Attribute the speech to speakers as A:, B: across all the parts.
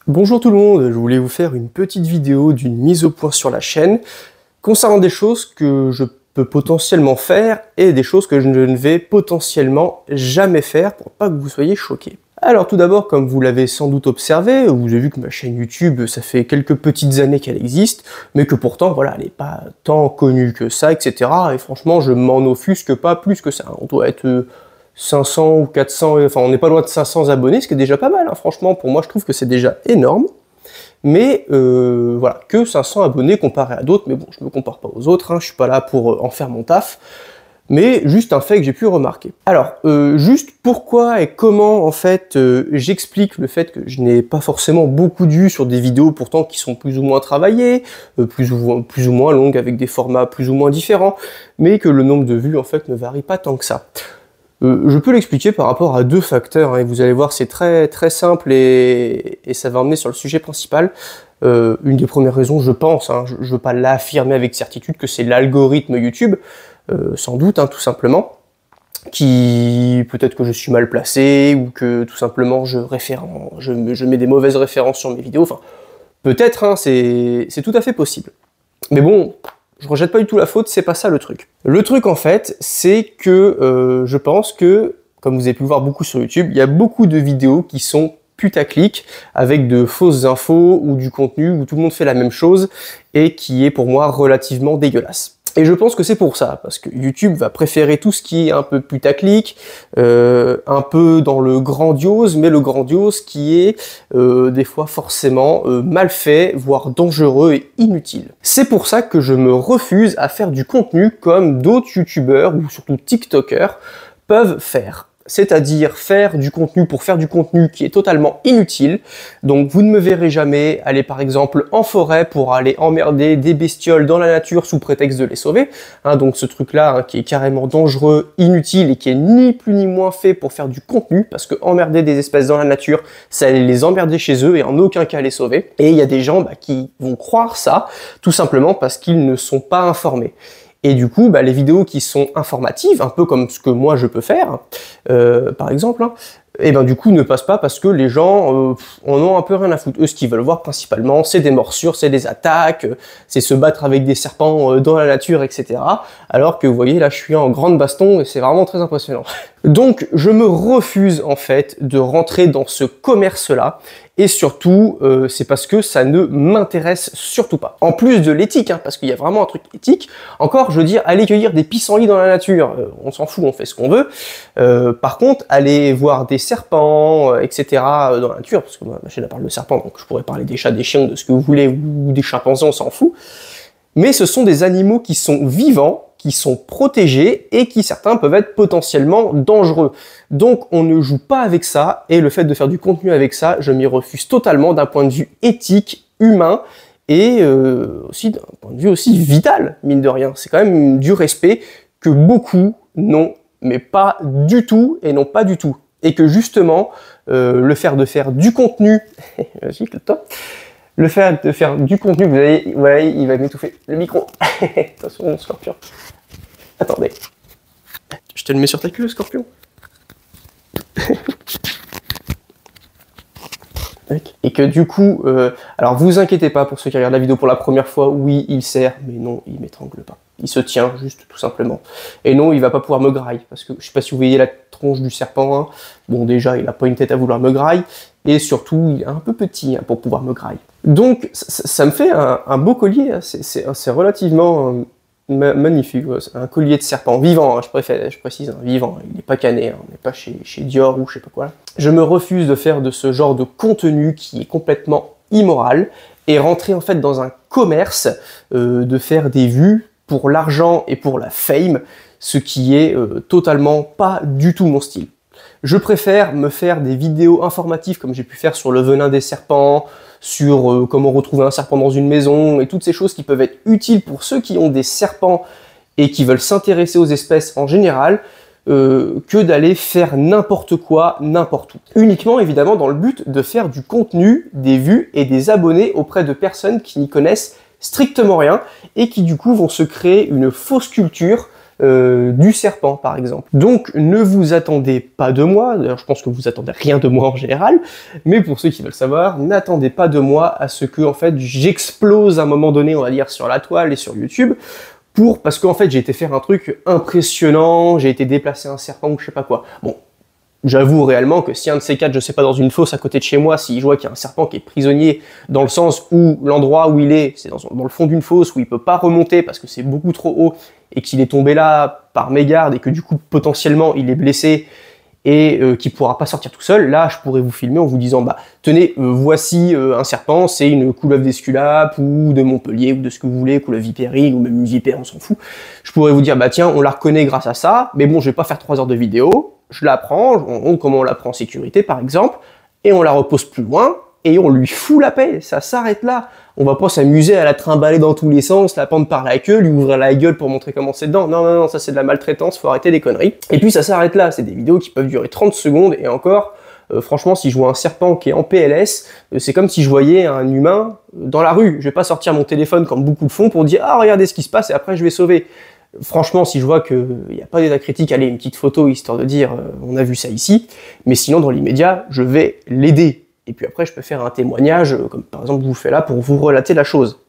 A: Bonjour tout le monde, je voulais vous faire une petite vidéo d'une mise au point sur la chaîne concernant des choses que je peux potentiellement faire et des choses que je ne vais potentiellement jamais faire pour pas que vous soyez choqués. Alors tout d'abord, comme vous l'avez sans doute observé, vous avez vu que ma chaîne YouTube, ça fait quelques petites années qu'elle existe, mais que pourtant, voilà, elle n'est pas tant connue que ça, etc. Et franchement, je m'en offusque pas plus que ça. On doit être 500 ou 400, enfin on n'est pas loin de 500 abonnés, ce qui est déjà pas mal, hein. Franchement, pour moi je trouve que c'est déjà énorme. Mais voilà, que 500 abonnés comparé à d'autres, mais bon, je me compare pas aux autres, hein, je suis pas là pour en faire mon taf, mais juste un fait que j'ai pu remarquer. Alors, juste pourquoi et comment, en fait, j'explique le fait que je n'ai pas forcément beaucoup de vues sur des vidéos pourtant qui sont plus ou moins travaillées, plus ou moins longues, avec des formats plus ou moins différents, mais que le nombre de vues, en fait, ne varie pas tant que ça. Je peux l'expliquer par rapport à deux facteurs, hein, et vous allez voir c'est très très simple et ça va emmener sur le sujet principal. Une des premières raisons, je pense, hein, je ne veux pas l'affirmer avec certitude, que c'est l'algorithme YouTube, sans doute, hein, tout simplement, qui peut-être que je suis mal placé ou que tout simplement je mets des mauvaises références sur mes vidéos, enfin peut-être, hein, c'est tout à fait possible. Mais bon, je rejette pas du tout la faute, c'est pas ça le truc. Le truc en fait, c'est que je pense que, comme vous avez pu le voir beaucoup sur YouTube, il y a beaucoup de vidéos qui sont putaclic, avec de fausses infos ou du contenu où tout le monde fait la même chose et qui est pour moi relativement dégueulasse. Et je pense que c'est pour ça, parce que YouTube va préférer tout ce qui est un peu putaclic, un peu dans le grandiose, mais le grandiose qui est des fois forcément mal fait, voire dangereux et inutile. C'est pour ça que je me refuse à faire du contenu comme d'autres YouTubeurs, ou surtout TikTokers, peuvent faire. C'est-à-dire faire du contenu pour faire du contenu qui est totalement inutile. Donc vous ne me verrez jamais aller par exemple en forêt pour aller emmerder des bestioles dans la nature sous prétexte de les sauver. Hein, donc ce truc-là, hein, qui est carrément dangereux, inutile et qui est ni plus ni moins fait pour faire du contenu, parce que emmerder des espèces dans la nature, ça allait les emmerder chez eux et en aucun cas les sauver. Et il y a des gens qui vont croire ça, tout simplement parce qu'ils ne sont pas informés. Et du coup, les vidéos qui sont informatives, un peu comme ce que moi je peux faire, par exemple, hein, et du coup ne passent pas parce que les gens en ont un peu rien à foutre. Eux, ce qu'ils veulent voir principalement, c'est des morsures, c'est des attaques, c'est se battre avec des serpents dans la nature, etc. Alors que vous voyez, là je suis en grande baston et c'est vraiment très impressionnant. Donc je me refuse en fait de rentrer dans ce commerce-là. Et surtout, c'est parce que ça ne m'intéresse surtout pas. En plus de l'éthique, hein, parce qu'il y a vraiment un truc éthique. Encore, je veux dire, aller cueillir des pissenlits dans la nature, on s'en fout, on fait ce qu'on veut. Par contre, aller voir des serpents, etc. dans la nature, parce que moi, ma chaîne parle de serpents, donc je pourrais parler des chats, des chiens, de ce que vous voulez, ou des chimpanzés, on s'en fout. Mais ce sont des animaux qui sont vivants, qui sont protégés et qui certains peuvent être potentiellement dangereux. Donc on ne joue pas avec ça, et le fait de faire du contenu avec ça, je m'y refuse totalement d'un point de vue éthique, humain, et aussi d'un point de vue aussi vital, mine de rien. C'est quand même du respect que beaucoup n'ont, mais pas du tout, et non pas du tout. Et que justement, le fait de faire du contenu, le fait de faire du contenu, vous voyez, ouais, il va m'étouffer le micro. Attention mon scorpion. Attendez. Je te le mets sur ta queue, le scorpion. Et que du coup, alors vous inquiétez pas pour ceux qui regardent la vidéo pour la première fois, oui, il serre, mais non, il m'étrangle pas. Il se tient juste, tout simplement. Et non, il va pas pouvoir me grailler, parce que je sais pas si vous voyez la tronche du serpent, hein. Bon déjà, il a pas une tête à vouloir me grailler, et surtout, il est un peu petit, hein, pour pouvoir me grailler. Donc, ça me fait un beau collier, hein. C'est relativement magnifique, ouais. C'est un collier de serpent, vivant, hein, je précise, hein, vivant, il n'est pas cané, hein, on n'est pas chez Dior ou je sais pas quoi. Je me refuse de faire de ce genre de contenu qui est complètement immoral, et rentrer en fait dans un commerce, de faire des vues pour l'argent et pour la fame, ce qui est totalement pas du tout mon style. Je préfère me faire des vidéos informatives comme j'ai pu faire sur le venin des serpents, sur comment retrouver un serpent dans une maison, et toutes ces choses qui peuvent être utiles pour ceux qui ont des serpents et qui veulent s'intéresser aux espèces en général, que d'aller faire n'importe quoi, n'importe où. Uniquement évidemment dans le but de faire du contenu, des vues et des abonnés auprès de personnes qui n'y connaissent strictement rien et qui du coup vont se créer une fausse culture du serpent par exemple. Donc ne vous attendez pas de moi, d'ailleurs je pense que vous attendez rien de moi en général, mais pour ceux qui veulent savoir, n'attendez pas de moi à ce que en fait j'explose à un moment donné, on va dire, sur la toile et sur YouTube, parce qu'en fait j'ai été faire un truc impressionnant, j'ai été déplacer un serpent ou je sais pas quoi. Bon, j'avoue réellement que si un de ces quatre, je sais pas, dans une fosse à côté de chez moi, si je vois qu'il y a un serpent qui est prisonnier, dans le sens où l'endroit où il est, c'est dans le fond d'une fosse où il peut pas remonter parce que c'est beaucoup trop haut et qu'il est tombé là par mégarde et que du coup potentiellement il est blessé et qu'il pourra pas sortir tout seul, là je pourrais vous filmer en vous disant bah tenez, voici un serpent, c'est une couleuvre d'Esculape ou de Montpellier ou de ce que vous voulez, couleuvre vipérine ou même une vipère, on s'en fout. Je pourrais vous dire bah tiens, on la reconnaît grâce à ça, mais bon je vais pas faire 3 heures de vidéo. Je la prends, on montre comment on la prend en sécurité par exemple, et on la repose plus loin, et on lui fout la paix, ça s'arrête là. On va pas s'amuser à la trimballer dans tous les sens, la pendre par la queue, lui ouvrir la gueule pour montrer comment c'est dedans. Non, non, non, ça c'est de la maltraitance, faut arrêter les conneries. Et puis ça s'arrête là, c'est des vidéos qui peuvent durer 30 secondes, et encore, franchement, si je vois un serpent qui est en PLS, c'est comme si je voyais un humain dans la rue. Je vais pas sortir mon téléphone comme beaucoup le font pour dire « Ah, regardez ce qui se passe, et après je vais sauver ». Franchement, si je vois qu'il n'y a pas d'état critique, allez, une petite photo, histoire de dire on a vu ça ici, mais sinon, dans l'immédiat, je vais l'aider. Et puis après, je peux faire un témoignage, comme par exemple, je vous fais là, pour vous relater la chose.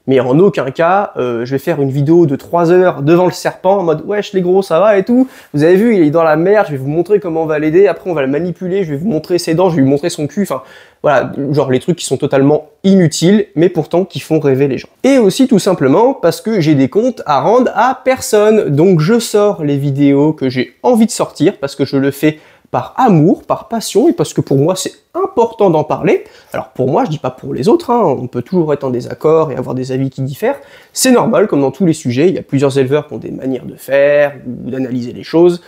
A: Mais en aucun cas, je vais faire une vidéo de 3 heures devant le serpent, en mode « Wesh les gros, ça va et tout, vous avez vu, il est dans la merde, je vais vous montrer comment on va l'aider, après on va le manipuler, je vais vous montrer ses dents, je vais lui montrer son cul, enfin... » Voilà, genre les trucs qui sont totalement inutiles, mais pourtant qui font rêver les gens. Et aussi tout simplement parce que j'ai des comptes à rendre à personne. Donc je sors les vidéos que j'ai envie de sortir, parce que je le fais par amour, par passion, et parce que pour moi c'est important d'en parler. Alors pour moi, je dis pas pour les autres, hein, on peut toujours être en désaccord et avoir des avis qui diffèrent. C'est normal, comme dans tous les sujets, il y a plusieurs éleveurs qui ont des manières de faire, ou d'analyser les choses.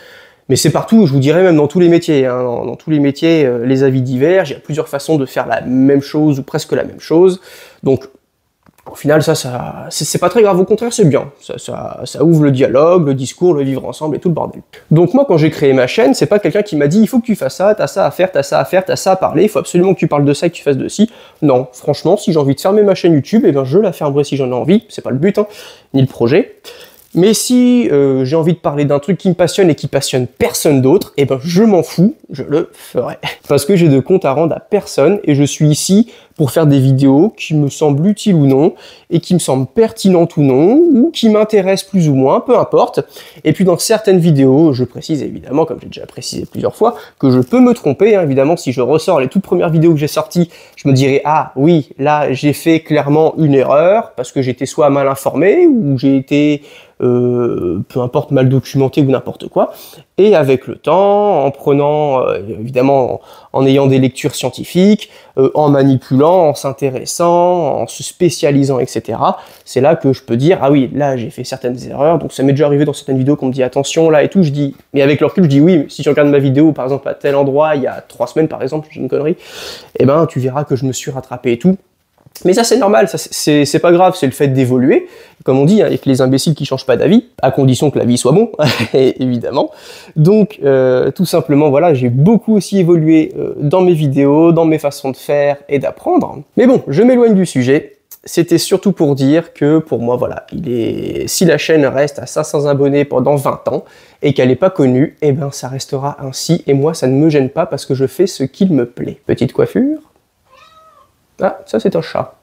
A: Mais c'est partout, je vous dirais même dans tous les métiers. Hein. Dans tous les métiers, les avis divergent, il y a plusieurs façons de faire la même chose ou presque la même chose. Donc, au final, ça c'est pas très grave, au contraire, c'est bien. Ça ouvre le dialogue, le discours, le vivre ensemble et tout le bordel. Donc moi, quand j'ai créé ma chaîne, c'est pas quelqu'un qui m'a dit « Il faut que tu fasses ça, t'as ça à faire, t'as ça à faire, t'as ça à parler, il faut absolument que tu parles de ça et que tu fasses de ci. » Non, franchement, si j'ai envie de fermer ma chaîne YouTube, eh ben je la fermerai si j'en ai envie, c'est pas le but, hein, ni le projet. Mais si j'ai envie de parler d'un truc qui me passionne et qui passionne personne d'autre, eh ben je m'en fous, je le ferai. Parce que j'ai de compte à rendre à personne et je suis ici pour faire des vidéos qui me semblent utiles ou non, et qui me semblent pertinentes ou non, ou qui m'intéressent plus ou moins, peu importe. Et puis dans certaines vidéos, je précise évidemment, comme j'ai déjà précisé plusieurs fois, que je peux me tromper, hein, évidemment, si je ressors les toutes premières vidéos que j'ai sorties, je me dirais, ah oui, là j'ai fait clairement une erreur, parce que j'étais soit mal informé, ou j'ai été... peu importe, mal documenté ou n'importe quoi, et avec le temps, en prenant, évidemment, en ayant des lectures scientifiques, en manipulant, en s'intéressant, en se spécialisant, etc., c'est là que je peux dire, ah oui, là j'ai fait certaines erreurs, donc ça m'est déjà arrivé dans certaines vidéos qu'on me dit attention là et tout, je dis, mais avec le recul je dis oui, si tu regardes ma vidéo, par exemple à tel endroit, il y a 3 semaines par exemple, j'ai une connerie, eh ben tu verras que je me suis rattrapé et tout. Mais ça c'est normal, ça c'est pas grave, c'est le fait d'évoluer. Comme on dit, hein, avec les imbéciles qui changent pas d'avis, à condition que la vie soit bon, évidemment. Donc tout simplement, voilà, j'ai beaucoup aussi évolué dans mes vidéos, dans mes façons de faire et d'apprendre. Mais bon, je m'éloigne du sujet. C'était surtout pour dire que pour moi, voilà, si la chaîne reste à 500 abonnés pendant 20 ans et qu'elle n'est pas connue, eh ben ça restera ainsi. Et moi, ça ne me gêne pas parce que je fais ce qu'il me plaît. Petite coiffure. Ah, ça c'est un chat.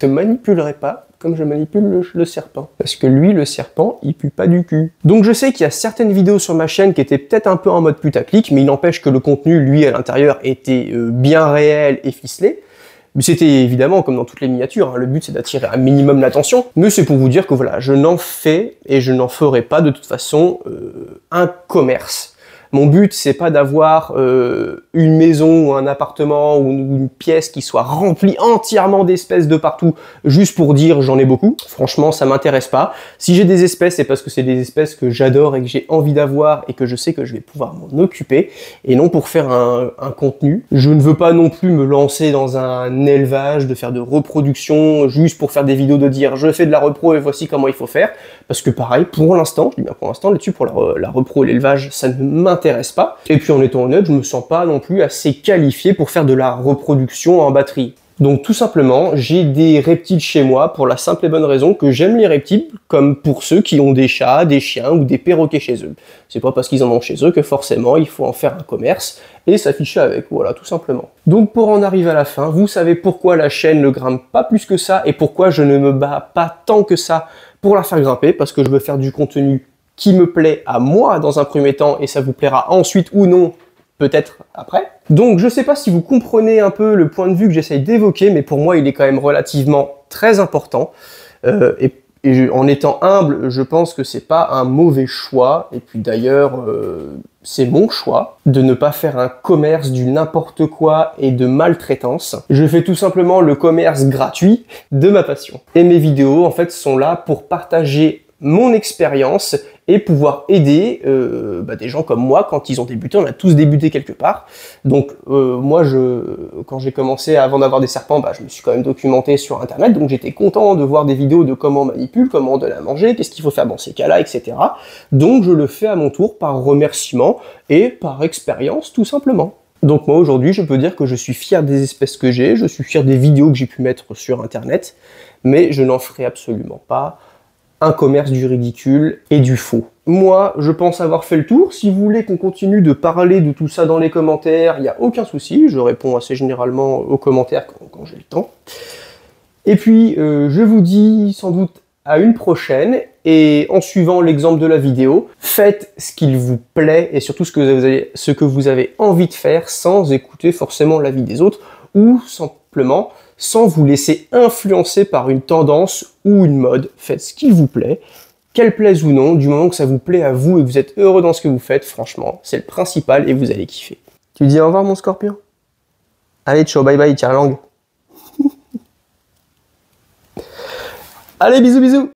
A: Je ne manipulerai pas comme je manipule le serpent. Parce que lui, le serpent, il pue pas du cul. Donc je sais qu'il y a certaines vidéos sur ma chaîne qui étaient peut-être un peu en mode putaclic, mais il n'empêche que le contenu, lui, à l'intérieur, était bien réel et ficelé. Mais c'était évidemment comme dans toutes les miniatures, hein, le but c'est d'attirer un minimum l'attention, mais c'est pour vous dire que voilà, je n'en fais et je n'en ferai pas de toute façon un commerce. Mon but, c'est pas d'avoir une maison ou un appartement ou une pièce qui soit remplie entièrement d'espèces de partout, juste pour dire j'en ai beaucoup. Franchement, ça m'intéresse pas. Si j'ai des espèces, c'est parce que c'est des espèces que j'adore et que j'ai envie d'avoir et que je sais que je vais pouvoir m'en occuper, et non pour faire un contenu. Je ne veux pas non plus me lancer dans un élevage, de faire de reproduction, juste pour faire des vidéos de dire je fais de la repro et voici comment il faut faire. Parce que pareil, pour l'instant, je dis bien pour l'instant, là-dessus, pour la repro et l'élevage, ça ne m'intéresse pas. Et puis en étant honnête, je me sens pas non plus assez qualifié pour faire de la reproduction en batterie. Donc tout simplement, j'ai des reptiles chez moi pour la simple et bonne raison que j'aime les reptiles, comme pour ceux qui ont des chats, des chiens ou des perroquets chez eux. C'est pas parce qu'ils en ont chez eux que forcément il faut en faire un commerce et s'afficher avec, voilà, tout simplement. Donc pour en arriver à la fin, vous savez pourquoi la chaîne ne grimpe pas plus que ça et pourquoi je ne me bats pas tant que ça pour la faire grimper, parce que je veux faire du contenu qui me plaît à moi dans un premier temps et ça vous plaira ensuite ou non, peut-être après. Donc je sais pas si vous comprenez un peu le point de vue que j'essaye d'évoquer, mais pour moi il est quand même relativement très important. En étant humble, je pense que c'est pas un mauvais choix, et puis d'ailleurs c'est mon choix de ne pas faire un commerce du n'importe quoi et de maltraitance. Je fais tout simplement le commerce gratuit de ma passion. Et mes vidéos en fait sont là pour partager mon expérience et pouvoir aider des gens comme moi quand ils ont débuté. On a tous débuté quelque part. Donc moi, quand j'ai commencé, avant d'avoir des serpents, je me suis quand même documenté sur internet, donc j'étais content de voir des vidéos de comment on manipule, comment on donne à manger, qu'est-ce qu'il faut faire dans ces cas-là, etc. Donc je le fais à mon tour par remerciement et par expérience tout simplement. Donc moi aujourd'hui, je peux dire que je suis fier des espèces que j'ai, je suis fier des vidéos que j'ai pu mettre sur internet, mais je n'en ferai absolument pas un commerce du ridicule et du faux. Moi, je pense avoir fait le tour. Si vous voulez qu'on continue de parler de tout ça dans les commentaires, il n'y a aucun souci. Je réponds assez généralement aux commentaires quand j'ai le temps. Et puis, je vous dis sans doute à une prochaine. Et en suivant l'exemple de la vidéo, faites ce qu'il vous plaît et surtout ce que vous avez envie de faire sans écouter forcément l'avis des autres ou simplement sans vous laisser influencer par une tendance ou une mode. Faites ce qu'il vous plaît, qu'elle plaise ou non, du moment que ça vous plaît à vous et que vous êtes heureux dans ce que vous faites, franchement, c'est le principal et vous allez kiffer. Tu dis au revoir mon scorpion? Allez, ciao, bye bye, tire la langue. Allez, bisous, bisous.